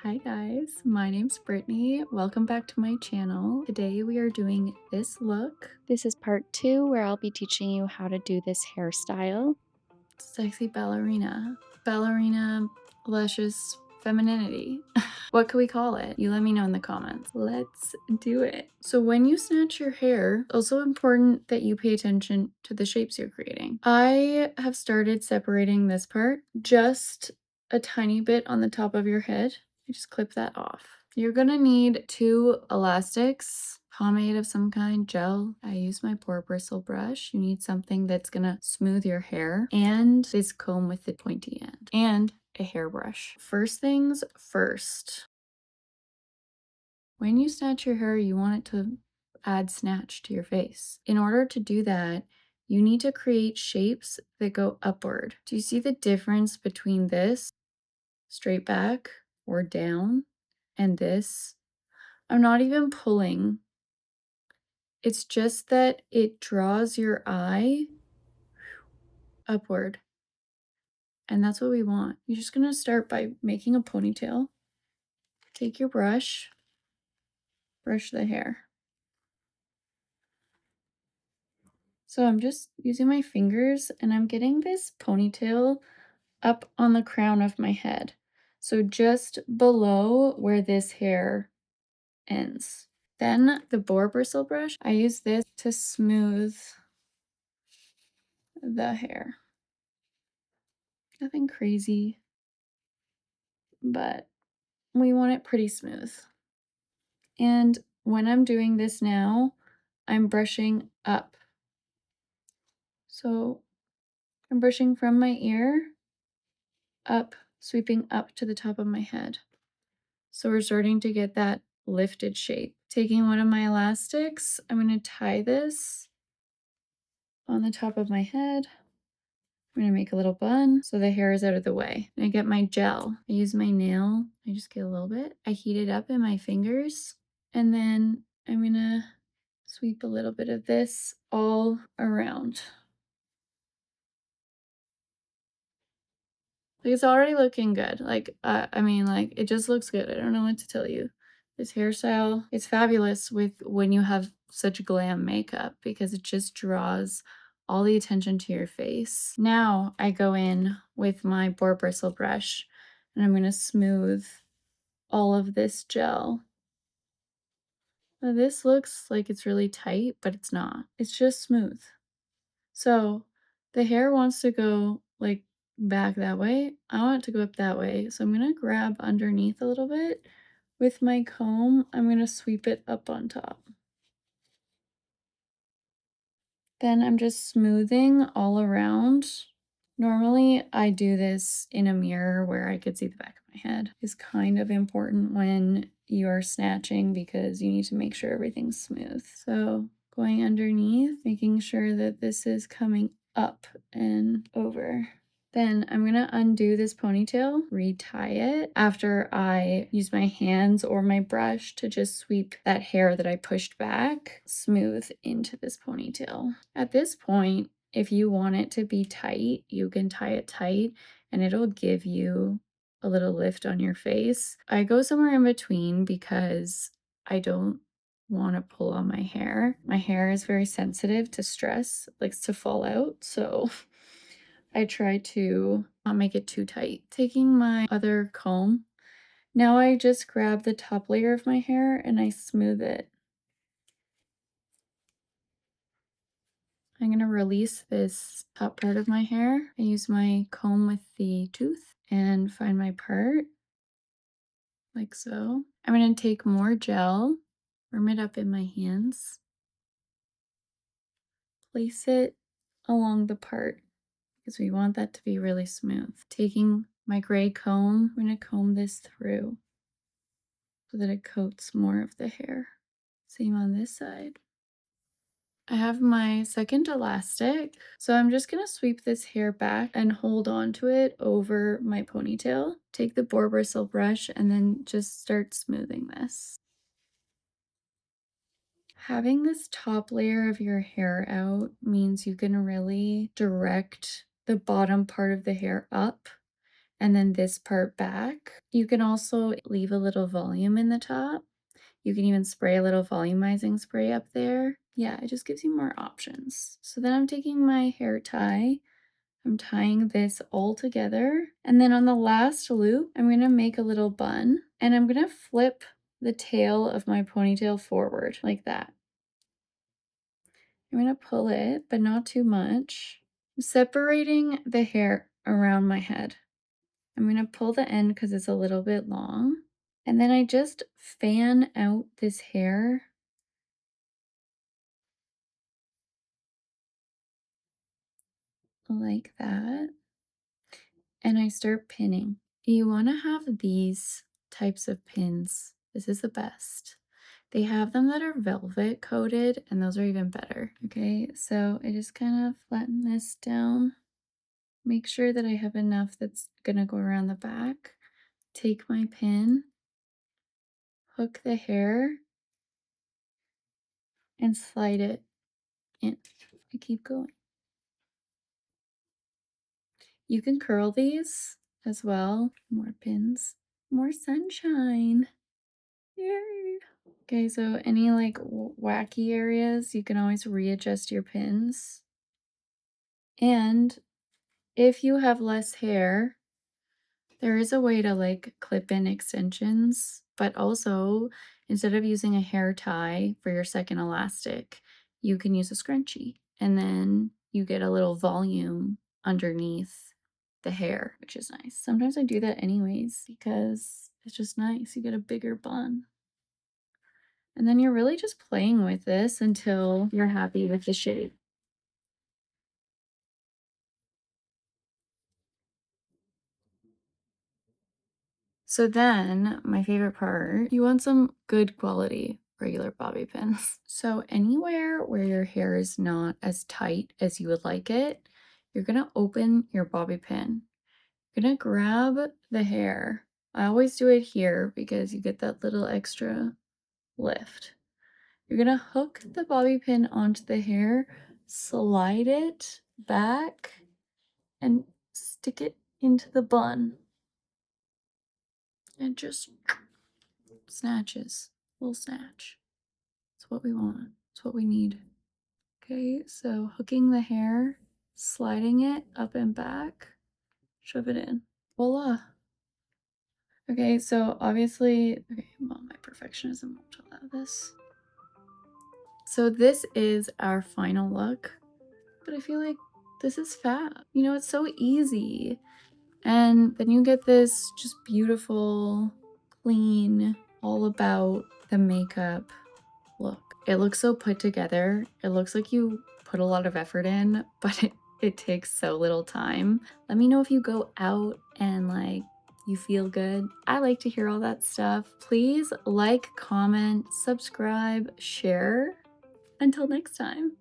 Hi guys, my name's Brittany. Welcome back to my channel. Today we are doing this look. This is part 2 where I'll be teaching you how to do this hairstyle. Sexy ballerina. Ballerina luscious femininity. What could we call it? You let me know in the comments. Let's do it. So when you snatch your hair, also important that you pay attention to the shapes you're creating. I have started separating this part just a tiny bit on the top of your head. You just clip that off. You're gonna need 2 elastics, pomade of some kind, gel. I use my Boar bristle brush. You need something that's gonna smooth your hair, and this comb with the pointy end, and a hairbrush. First things first. When you snatch your hair, you want it to add snatch to your face. In order to do that, you need to create shapes that go upward. Do you see the difference between this straight back or down and this? I'm not even pulling. It's just that it draws your eye upward. And that's what we want. You're just gonna start by making a ponytail. Take your brush, brush the hair. So I'm just using my fingers and I'm getting this ponytail up on the crown of my head. So just below where this hair ends. Then the boar bristle brush, I use this to smooth the hair. Nothing crazy, but we want it pretty smooth. And when I'm doing this now, I'm brushing up. So I'm brushing from my ear up, sweeping up to the top of my head. So we're starting to get that lifted shape. Taking one of my elastics, I'm going to tie this on the top of my head. I'm going to make a little bun so the hair is out of the way. I get my gel. I use my nail. I just get a little bit. I heat it up in my fingers. And then I'm going to sweep a little bit of this all around. Like, it's already looking good. Like, I mean, like, it just looks good. I don't know what to tell you. This hairstyle, it's fabulous with when you have such glam makeup because it just draws all the attention to your face. Now I go in with my boar bristle brush and I'm going to smooth all of this gel. Now, this looks like it's really tight, but it's not. It's just smooth. So the hair wants to go like back that way. I want it to go up that way. So I'm going to grab underneath a little bit. With my comb, I'm going to sweep it up on top. Then I'm just smoothing all around. Normally, I do this in a mirror where I could see the back of my head. It's kind of important when you are snatching because you need to make sure everything's smooth. So going underneath, making sure that this is coming up and over. Then I'm gonna undo this ponytail, retie it after I use my hands or my brush to just sweep that hair that I pushed back smooth into this ponytail. At this point, if you want it to be tight, you can tie it tight and it'll give you a little lift on your face. I go somewhere in between because I don't want to pull on my hair. My hair is very sensitive to stress, likes to fall out, so I try to not make it too tight. Taking my other comb, now I just grab the top layer of my hair and I smooth it. I'm going to release this top part of my hair. I use my comb with the tooth and find my part, like so. I'm going to take more gel, warm it up in my hands, place it along the part because we want that to be really smooth. Taking my gray comb, I'm going to comb this through so that it coats more of the hair. Same on this side. I have my second elastic, so I'm just going to sweep this hair back and hold on to it over my ponytail. Take the boar bristle brush and then just start smoothing this. Having this top layer of your hair out means you can really direct the bottom part of the hair up and then this part back. You can also leave a little volume in the top. You can even spray a little volumizing spray up there. Yeah, it just gives you more options. So then I'm taking my hair tie. I'm tying this all together. And then on the last loop, I'm gonna make a little bun and I'm gonna flip the tail of my ponytail forward like that. I'm gonna pull it, but not too much. I'm separating the hair around my head. I'm gonna pull the end because it's a little bit long. And then I just fan out this hair like that. And I start pinning. You want to have these types of pins. This is the best. They have them that are velvet coated, and those are even better. Okay, so I just kind of flatten this down. Make sure that I have enough that's gonna go around the back. Take my pin, hook the hair, and slide it in. I keep going. You can curl these as well. More pins, more sunshine. Yay! Okay, so any like wacky areas, you can always readjust your pins. And if you have less hair, there is a way to like clip in extensions, but also instead of using a hair tie for your second elastic, you can use a scrunchie and then you get a little volume underneath the hair, which is nice. Sometimes I do that anyways because it's just nice. You get a bigger bun. And then you're really just playing with this until you're happy with the shape. So then, my favorite part, you want some good quality regular bobby pins. So anywhere where your hair is not as tight as you would like it, you're gonna open your bobby pin. You're gonna grab the hair. I always do it here because you get that little extra lift. You're gonna hook the bobby pin onto the hair, slide it back, and stick it into the bun. And just snatches. Little snatch. It's what we want. It's what we need. Okay, so hooking the hair, sliding it up and back, shove it in. Voila. Okay, so obviously, okay, well, my perfectionism won't allow this. So this is our final look, but I feel like this is fab. You know, it's so easy. And then you get this just beautiful, clean, all about the makeup look. It looks so put together. It looks like you put a lot of effort in, but it takes so little time. Let me know if you go out and like you feel good. I like to hear all that stuff. Please like, comment, subscribe, share. Until next time.